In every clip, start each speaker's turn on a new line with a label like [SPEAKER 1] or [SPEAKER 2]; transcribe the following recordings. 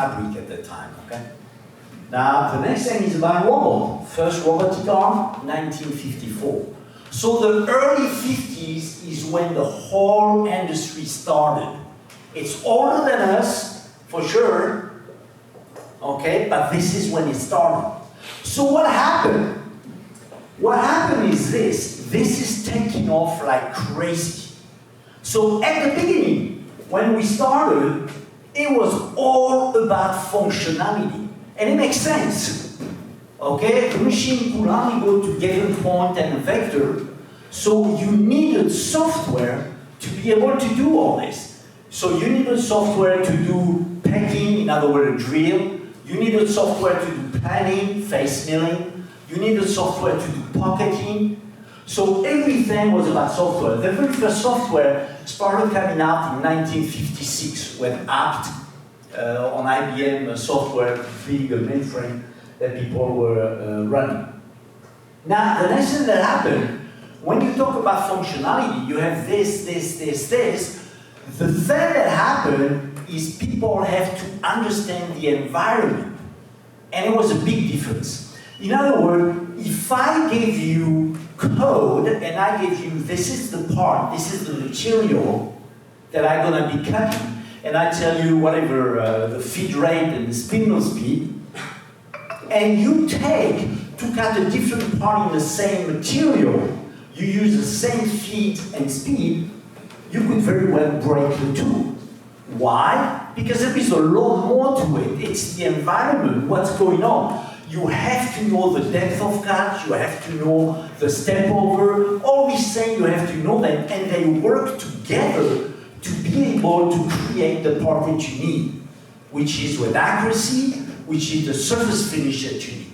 [SPEAKER 1] fabric at the time, okay? Now, the next thing is about robot. First robotic arm, 1954. So the early 50s is when the whole industry started. It's older than us, for sure, okay, but this is when it started. So what happened? What happened is this is taking off like crazy. So at the beginning, when we started, it was all about functionality. And it makes sense. Okay, the machine could only go to given point and a vector, so you needed software to be able to do all this. So you needed software to do packing, in other words, drill. You needed software to do planning, face milling. You needed software to do pocketing. So everything was about software. The very first software started coming out in 1956 when apt on IBM software, big mainframe that people were running. Now, the next thing that happened, when you talk about functionality, you have this. The thing that happened is people have to understand the environment. And it was a big difference. In other words, if I gave you code and I gave you, this is the part, this is the material that I'm going to be cutting, and I tell you whatever the feed rate and the spindle speed, and you take to cut a different part in the same material, you use the same feed and speed, you could very well break the two. Why? Because there is a lot more to it. It's the environment, what's going on. You have to know the depth of cut, you have to know the step over, all these things you have to know them, and they work together to be able to create the part that you need, which is with accuracy, which is the surface finish that you need.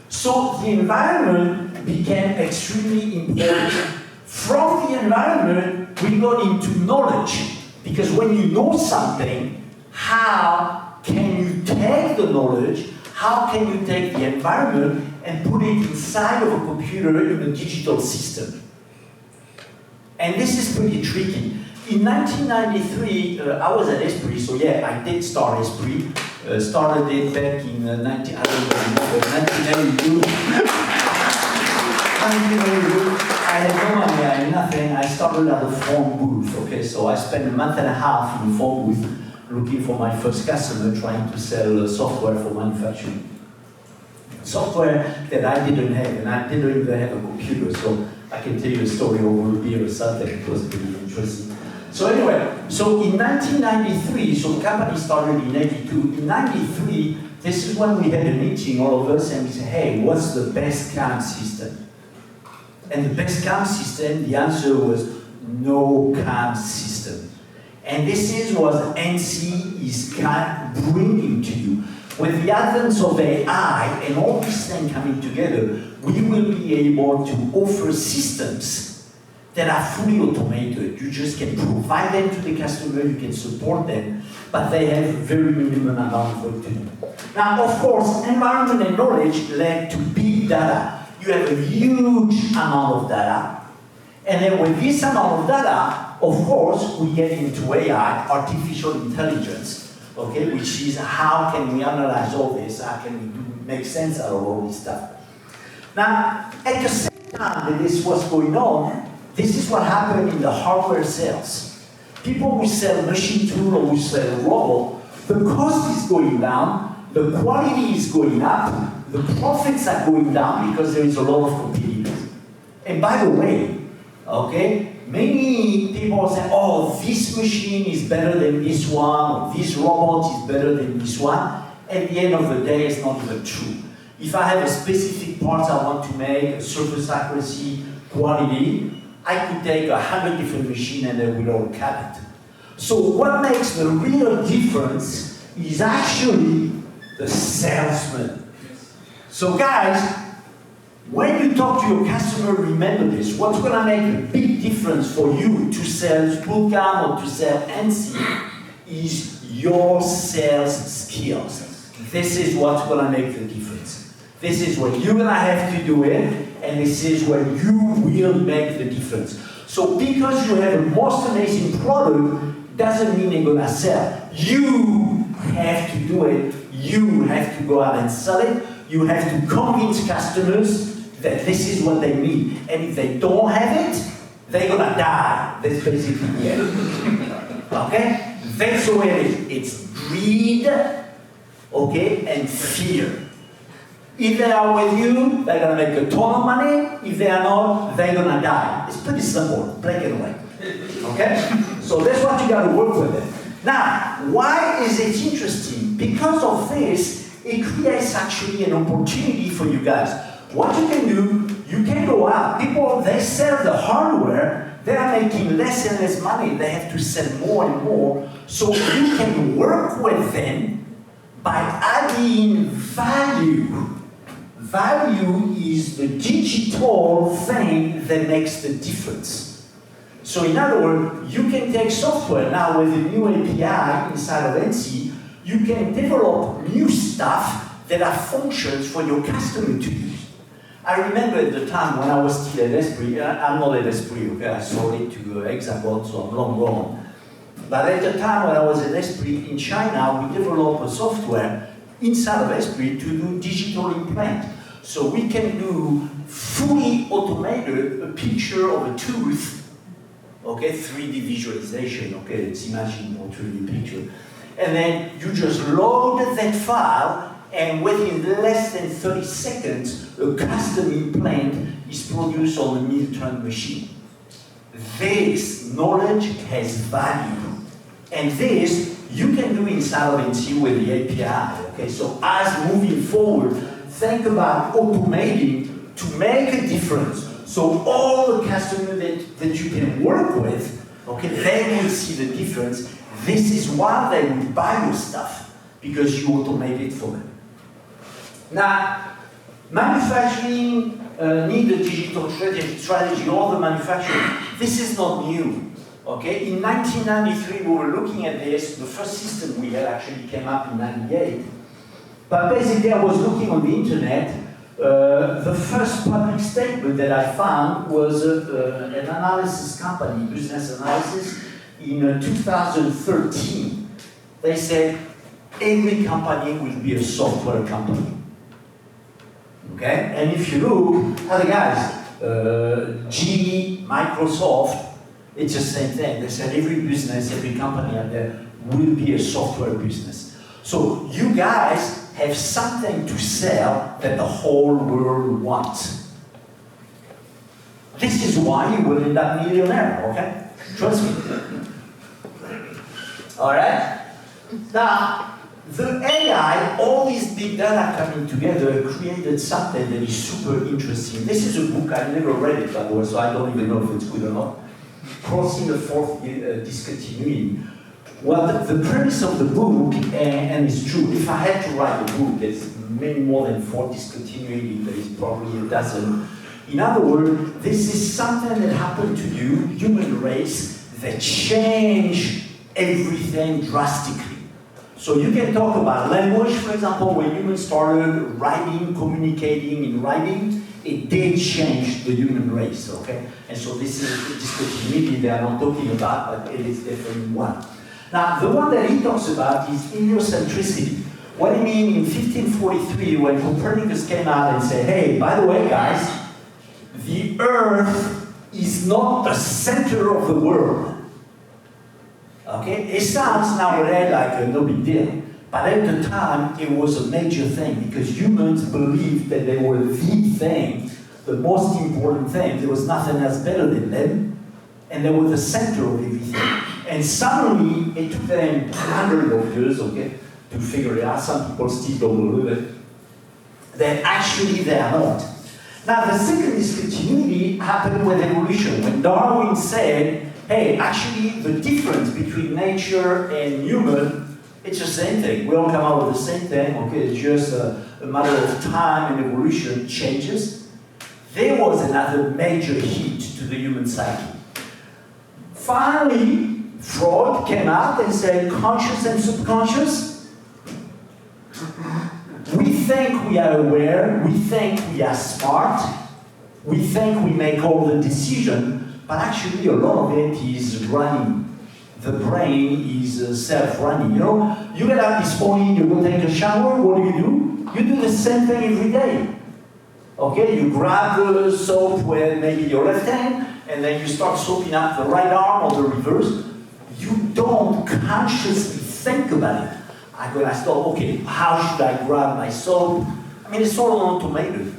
[SPEAKER 1] So the environment became extremely important. From the environment, we got into knowledge. Because when you know something, how can you take the knowledge, how can you take the environment and put it inside of a computer in a digital system? And this is pretty tricky. In 1993, I was at Esprit, so yeah, I did start Esprit. Started it back in 1982. 1982. I had no money, I had nothing. I started at a phone booth, okay? So I spent a month and a half in a phone booth looking for my first customer, trying to sell software for manufacturing. Software that I didn't have, and I didn't even have a computer, so I can tell you a story over a beer or something. It was pretty interesting. So anyway, so in 1993, so the company started in 82. In 93, this is when we had a meeting, all of us, and we said, hey, what's the best CAM system? And the best CAM system, the answer was no CAM system. And this is what NC is bringing to you. With the advent of AI and all these things coming together, we will be able to offer systems that are fully automated. You just can provide them to the customer, you can support them, but they have a very minimum amount of work to do. Now, of course, environment and knowledge led to big data. You have a huge amount of data, and then with this amount of data, of course, we get into AI, artificial intelligence, okay, which is how can we analyze all this, how can we make sense out of all this stuff. Now, at the same time that this was going on, this is what happened in the hardware sales. People who sell machine tool or who sell robot, the cost is going down, the quality is going up, the profits are going down because there is a lot of competitors. And by the way, okay, many people say, oh, this machine is better than this one, or this robot is better than this one. At the end of the day, it's not even true. If I have a specific part I want to make, surface accuracy, quality, I could take 100 different machines and they will all cut it. So what makes the real difference is actually the salesman. So guys, when you talk to your customer, remember this. What's going to make a big difference for you to sell SprutCAM or to sell NC is your sales skills. This is what's going to make the difference. This is what you're going to have to do it, and this is where you will make the difference. So because you have a most amazing product, doesn't mean they're going to sell. You have to go out and sell it. You have to convince customers that this is what they need. And if they don't have it, they're gonna die. That's basically it. Okay? That's the way it is. It's greed, okay, and fear. If they are with you, they're gonna make a ton of money. If they are not, they're gonna die. It's pretty simple, black and white. Okay? So that's what you gotta work with it. Now, why is it interesting? Because of this, it creates actually an opportunity for you guys. What you can do, you can go out. People, they sell the hardware, they are making less and less money. They have to sell more and more. So you can work with them by adding value. Value is the digital thing that makes the difference. So in other words, you can take software now with a new API inside of NC, you can develop new stuff that are functions for your customer to use. I remember at the time when I was still at Esprit, I'm not at Esprit, okay, I sold it to Hexagon, so I'm long gone. But at the time when I was at Esprit in China, we developed a software inside of Esprit to do digital implant. So we can do fully automated a picture of a tooth, okay, 3D visualization, okay, let's imagine a 3D picture. And then you just load that file, and within less than 30 seconds, a custom implant is produced on a mill-turn machine. This knowledge has value. And this, you can do inside of NC with the API, okay? So as moving forward, think about automating to make a difference. So all the customers that you can work with, okay, they will see the difference. This is why they will buy your stuff, because you automate it for them. Now, manufacturing need a digital strategy, all the manufacturing. This is not new, okay? In 1993, we were looking at this. The first system we had actually came up in 98. But basically, I was looking on the internet. The first public statement that I found was an analysis company, business analysis, in 2013. They said, every company will be a software company. Okay? And if you look, other guys, GE, Microsoft, it's the same thing. They said every business, every company out there will be a software business. So you guys have something to sell that the whole world wants. This is why you will end up millionaire, okay? Trust me. All right? Now, the AI, all these big data coming together created something that is super interesting. This is a book, I never read it, by the way, so I don't even know if it's good or not. Crossing the Fourth Discontinuity. Well, the premise of the book, and it's true, if I had to write a book, there's many more than 4 discontinuities, there is probably a dozen. In other words, this is something that happened to you, human race, that changed everything drastically. So you can talk about language, for example, when humans started writing, communicating in writing, it did change the human race, okay? And so this is a discontinuity that I'm not talking about, but it is definitely one. Now, the one that he talks about is heliocentricity. What do you mean in 1543 when Copernicus came out and said, hey, by the way, guys, the Earth is not the center of the world. Okay? It sounds nowadays like no big deal. But at the time, it was a major thing because humans believed that they were the thing, the most important thing. There was nothing else better than them. And they were the center of everything. And suddenly, it took them hundreds of years, okay, to figure it out. Some people still don't believe it. That actually they are not. Now, the second discontinuity happened with evolution. When Darwin said, hey, actually, the difference between nature and human, it's the same thing. We all come out with the same thing, okay? It's just a matter of time and evolution changes. There was another major hit to the human psyche. Finally, Freud came out and said, conscious and subconscious. We think we are aware, we think we are smart, we think we make all the decisions, but actually a lot of it is running. The brain is self-running. You know, you get up this morning, you go take a shower, what do? you do the same thing every day. Okay, you grab the soap with maybe your left hand, and then you start soaping up the right arm or the reverse. You don't consciously think about it. I'm gonna stop, okay, how should I grab my soap? I mean, it's all automated.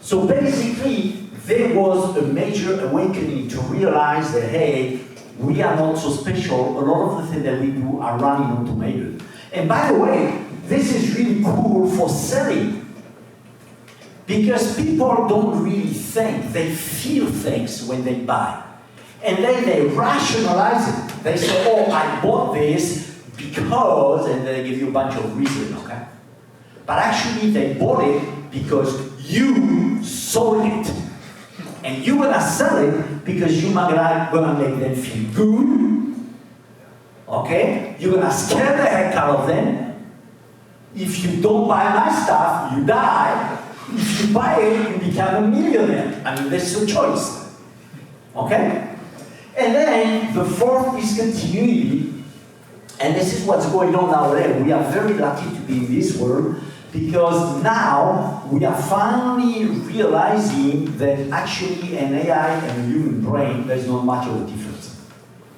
[SPEAKER 1] So basically, there was a major awakening to realize that, hey, we are not so special. A lot of the things that we do are running automated. And by the way, this is really cool for selling. Because people don't really think, they feel things when they buy. And then they rationalize it. They say, oh, I bought this because, and they give you a bunch of reasons, okay? But actually they bought it because you sold it. And you're gonna sell it because you're gonna make them feel good. Okay? You're gonna scare the heck out of them. If you don't buy my stuff, you die. If you buy it, you become a millionaire. I mean, that's a choice. Okay? And then the fourth is continuity. And this is what's going on nowadays. We are very lucky to be in this world because now we are finally realizing that actually an AI and a human brain, there's not much of a difference.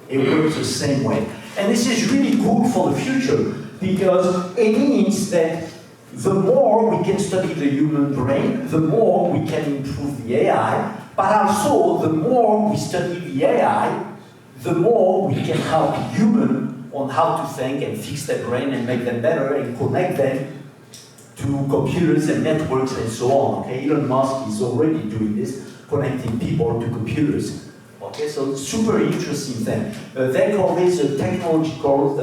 [SPEAKER 1] It works the same way. And this is really good for the future because it means that the more we can study the human brain, the more we can improve the AI, but also the more we study the AI, the more we can help humans on how to think and fix their brain and make them better and connect them to computers and networks and so on. Okay, Elon Musk is already doing this, connecting people to computers. Okay, so it's super interesting thing. They call this a technological,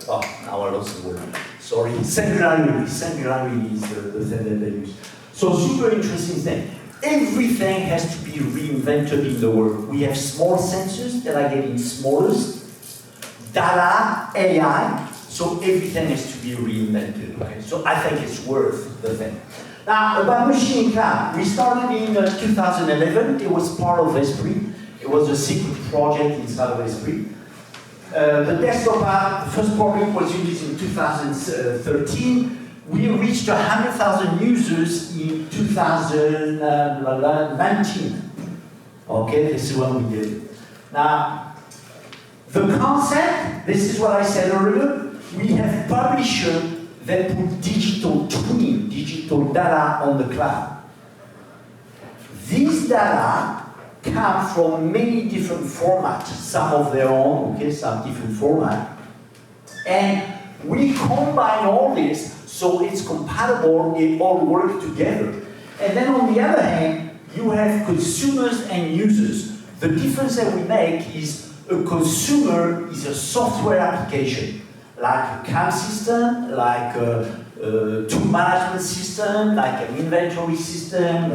[SPEAKER 1] now I lost the word. Sorry, singularity. Singularity is the thing that they use. So super interesting thing. Everything has to be reinvented in the world. We have small sensors that are getting smaller, data, AI, so everything has to be reinvented. Okay? So I think it's worth the thing. Now, about MachineCAM, we started in 2011. It was part of Esprit. It was a secret project inside of Esprit. The desktop app, the first project was released in 2013. We reached 100,000 users in 2019. Okay, this is what we did. Now, the concept, this is what I said earlier, we have publishers that put digital twin, digital data on the cloud. These data come from many different formats, some of their own, okay, some different format. And we combine all this so it's compatible, it all works together. And then on the other hand, you have consumers and users. The difference that we make is a consumer is a software application, like a CAM system, like a tool management system, like an inventory system,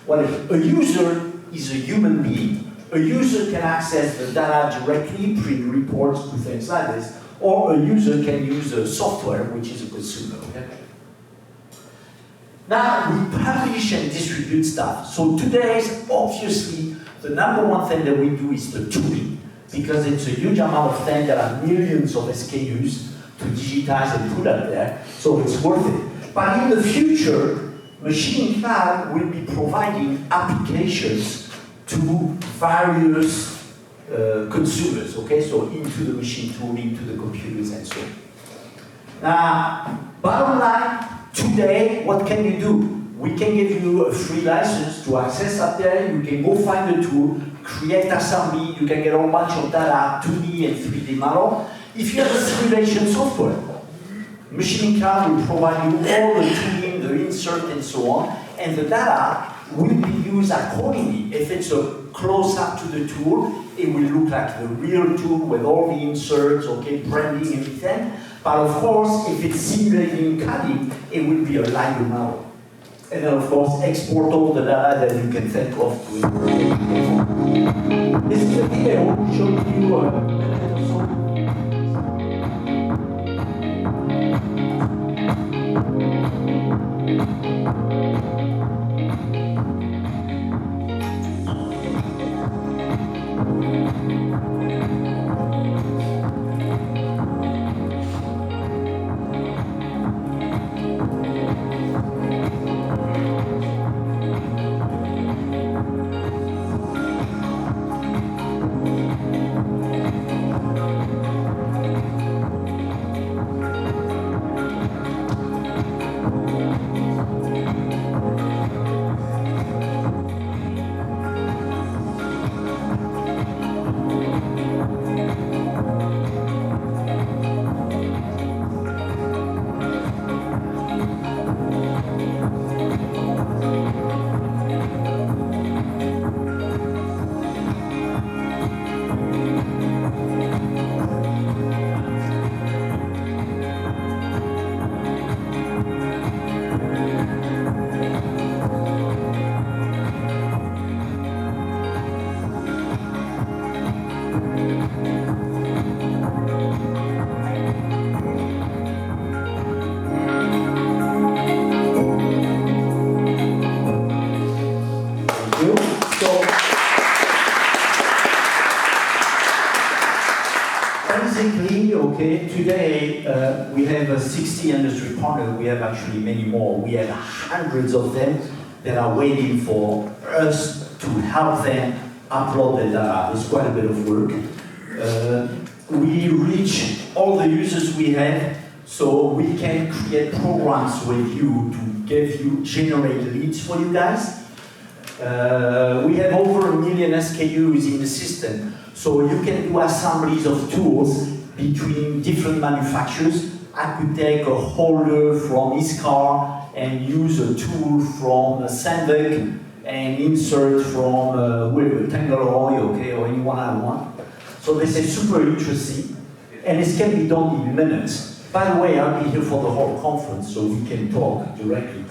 [SPEAKER 1] whatever. A user is a human being. A user can access the data directly, print reports, do things like this, or a user can use a software, which is a consumer. Okay? Now, we publish and distribute stuff. So today, obviously, the number one thing that we do is the tooling, because it's a huge amount of things. There are millions of SKUs to digitize and put out there, so it's worth it. But in the future, MachineCAM will be providing applications to various consumers, okay? So into the machine tool, into the computers and so on. Now, bottom line, today, what can you do? We can give you a free license to access up there. You can go find the tool, create assembly, you can get a whole bunch of data, 2D and 3D model. If you have a simulation software, MachineCAM will provide you all the tooling, the insert and so on, and the data will be used accordingly. If it's a close-up to the tool, it will look like the real tool with all the inserts, okay, branding, everything. But of course, if it's simulating cutting, it will be a lighter model. And then of course, export all the data that you can think of to it. This is a video showing you we have 60 industry partners. We have actually many more. We have hundreds of them that are waiting for us to help them upload the data. It's quite a bit of work. We reach all the users we have, so we can create programs with you to generate leads for you guys. We have over 1 million SKUs in the system, so you can do assemblies of tools between different manufacturers. I could take a holder from his car and use a tool from Sandvik and insert from Tangeroy, okay, or anyone I want. So this is super interesting, and this can be done in minutes. By the way, I'll be here for the whole conference, so we can talk directly.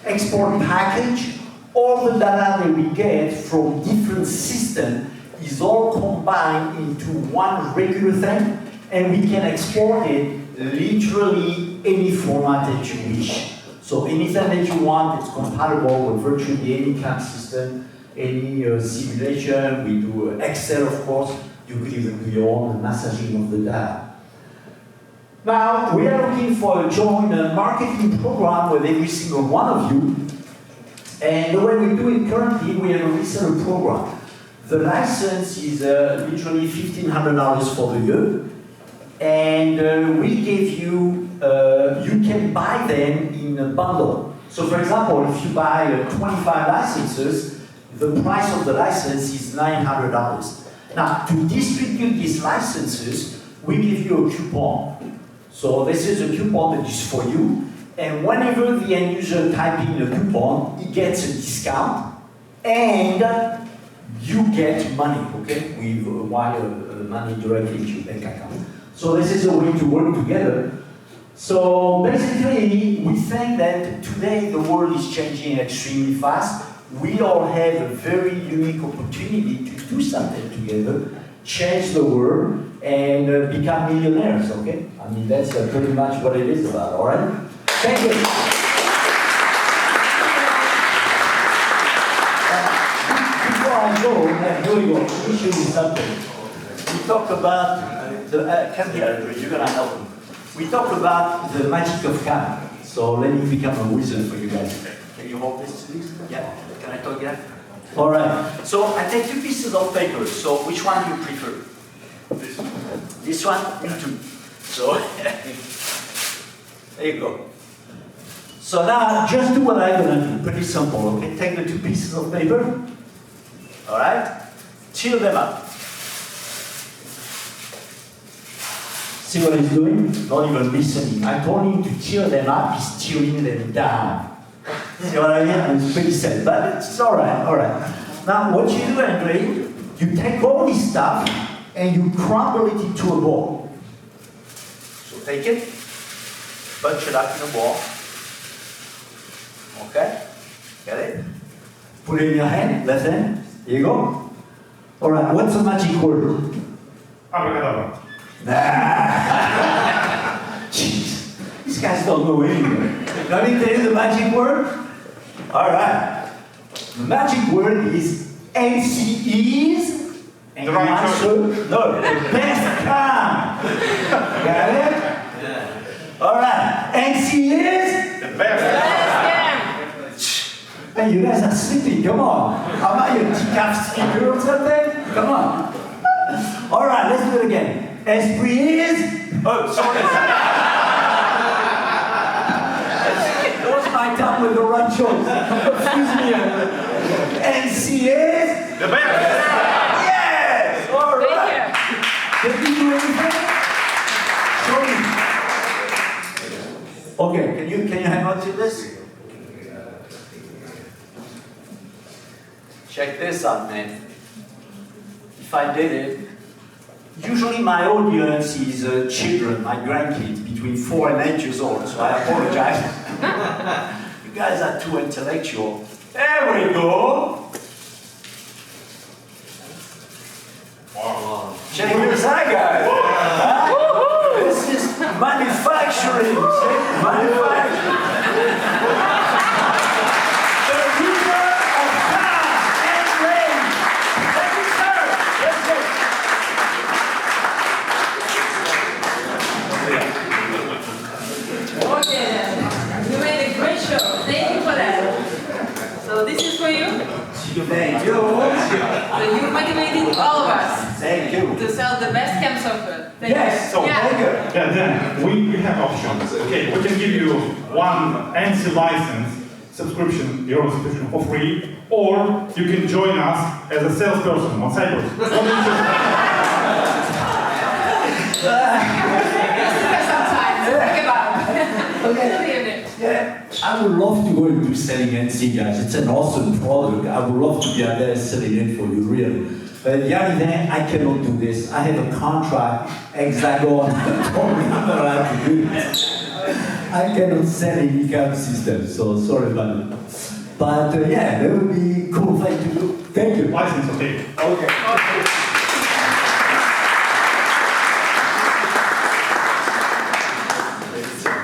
[SPEAKER 1] Export package, all the data that we get from different systems is all combined into one regular thing, and we can export it literally any format that you wish. So anything that you want, it's compatible with virtually any CAM system, any simulation. We do Excel, of course. You could even do your own massaging of the data. Now, we are looking for a joint marketing program with every single one of you. And the way we do it currently, we have a reseller program. The license is literally $1,500 for the year. And we give you, you can buy them in a bundle. So for example, if you buy 25 licenses, the price of the license is $900. Now, to distribute these licenses, we give you a coupon. So this is a coupon that is for you, and whenever the end user types in a coupon, he gets a discount, and you get money, okay? We wire money directly to your bank account. So this is a way to work together. So basically, we think that today the world is changing extremely fast. We all have a very unique opportunity to do something together, change the world, and become millionaires, okay? I mean, that's pretty much what it is about, all right? Thank you. Before I go, here we go. Let me show you something. We talk about, come here, Andrew, you're gonna help me. We talk about the magic of CAM. So let me become a wizard for you guys. Can you hold this, please? Yeah. Can I talk again? All right. So I take 2 pieces of paper. So which one do you prefer? This one. This one? Me too. So there you go. So now just do what I'm gonna do. Pretty simple. Okay. Take the 2 pieces of paper. All right. Chill them up. See what he's doing? Not even listening. I told him to chill them up. He's chilling them down. See what I mean? It's pretty sad, but it's all right, all right. Now, what you do, Andre, you take all this stuff and you crumble it into a ball. So take it, bunch it up in a ball. Okay? Get it? Put it in your hand, left hand. Here you go. All right, what's the magic word?
[SPEAKER 2] Abracadabra.
[SPEAKER 1] Nah. Jeez, these guys don't know anything. Let me tell you the magic word. All right. The magic word is NCEs. And
[SPEAKER 2] the right
[SPEAKER 1] answer, no, the best CAM. Got it? Yeah. All right. NCEs.
[SPEAKER 2] The best.
[SPEAKER 1] Hey, you guys are sleeping. Come on. Am I a decaf speaker or something? Come on. All right. Let's do it again. SPEs. Oh, sorry. I come with the right choice. Excuse me. NCAs.
[SPEAKER 2] The best.
[SPEAKER 1] Yes. All right. Did you do anything? Show me. Okay. Can you hang on to this? Check this out, man. If I did it, usually my audience is children, my grandkids, between 4 and 8 years old. So I apologize. You guys are too intellectual. There we go.
[SPEAKER 2] Wow.
[SPEAKER 1] Check this out, guys. Huh? This is manufacturing. Manufacturing. The leader of CAM and range. Thank you, sir. Let's go. Thank you.
[SPEAKER 3] So you motivated all of us
[SPEAKER 1] Thank you.
[SPEAKER 3] to sell the best CAM software. Thank
[SPEAKER 1] Yes,
[SPEAKER 3] you.
[SPEAKER 1] thank you.
[SPEAKER 2] Yeah, then we have options. Okay, we can give you one ANSI license subscription, your subscription for free, or you can join us as a salesperson on Cyprus. What do you choose?
[SPEAKER 3] Some time. Think about it.
[SPEAKER 1] Okay. Yeah, I would love to go into selling NC, guys. It's an awesome product. I would love to be out there selling it for you, really. But the only thing, I cannot do this. I have a contract, Hexagon told me I'm not allowed to do it. I cannot sell any CAM system, so sorry about it. But yeah, that would be cool thing to do. Thank you.
[SPEAKER 2] License, okay.
[SPEAKER 1] Okay.